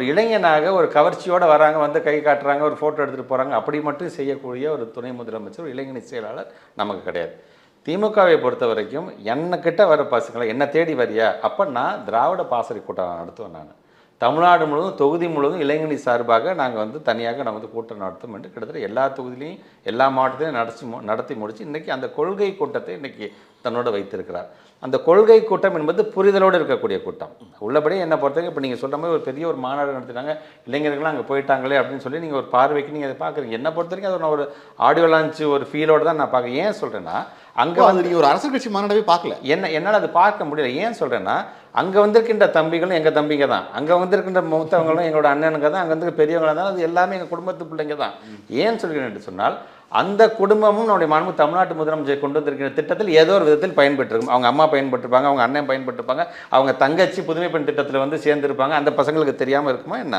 ஒரு இளைஞனாக ஒரு கவர்ச்சியோடு வராங்க, வந்து கை காட்டுறாங்க, ஒரு ஃபோட்டோ எடுத்துகிட்டு போகிறாங்க, அப்படி மட்டும் செய்யக்கூடிய ஒரு துணை முதலமைச்சர், ஒரு இளைஞணி செயலாளர் நமக்கு கிடையாது. திமுகவை பொறுத்த வரைக்கும் என்னக்கிட்ட வர பசங்களை என்ன தேடி வரியா, அப்போ நான் திராவிட பாசறை கூட்டம் நடத்துவேன். நான் தமிழ்நாடு முழுவதும் தொகுதி முழுவதும் இளைஞணி சார்பாக நாங்கள் வந்து தனியாக நம்ம வந்து கூட்டம் நடத்தும் என்று கிட்டத்தட்ட எல்லா தொகுதியிலையும் எல்லா மாவட்டத்திலையும் நடத்தி முடிச்சு இன்றைக்கி அந்த கொள்கை கூட்டத்தை இன்றைக்கி தன்னோடு வைத்திருக்கிறார். அந்த கொள்கை கூட்டம் என்பது புரிதலோடு இருக்கக்கூடிய கூட்டம். உள்ளபடி என்னை பொறுத்தவரைக்கும் இப்போ நீங்கள் சொல்கிற மாதிரி ஒரு பெரிய ஒரு மாநாடு நடத்தினாங்க, இளைஞர்கள்லாம் அங்கே போயிட்டாங்களே அப்படின்னு சொல்லி நீங்கள் ஒரு பார்வைக்கு நீங்கள் அதை பார்க்குறீங்க. என்னை பொறுத்த வரைக்கும் அது நான் ஒரு ஆடியோ லான்ச்சு ஒரு ஃபீலோடு தான் நான் பார்க்குறேன். ஏன் சொல்கிறேன்னா அங்கே வந்து நீங்கள் ஒரு அரசியல் கட்சி மாநாடவே பார்க்கல. என்னால் அது பார்க்க முடியல. ஏன் சொல்கிறேன்னா அங்கே வந்திருக்கின்ற தம்பிகளும் எங்கள் தம்பிங்க தான், அங்கே வந்திருக்கின்ற மூத்தவங்களும் எங்களோட அண்ணனுங்க தான், அங்கே வந்து பெரியவங்களாக தான், அது எல்லாமே எங்கள் குடும்பத்து பிள்ளைங்க தான். ஏன் சொல்கிறேன் என்று சொன்னால் அந்த குடும்பமும் நம்முடைய மாண்பு தமிழ்நாட்டு முதலமைச்சர் கொண்டு வந்திருக்கிற திட்டத்தில் ஏதோ ஒரு விதத்தில் பயன்பெற்றிருக்கும். அவங்க அம்மா பயன்பட்டிருப்பாங்க, அவங்க அண்ணன் பயன்பட்டிருப்பாங்க, அவங்க தங்கச்சி புதுமை பெண் திட்டத்தில் வந்து சேர்ந்துருப்பாங்க. அந்த பசங்களுக்கு தெரியாமல் இருக்குமா என்ன?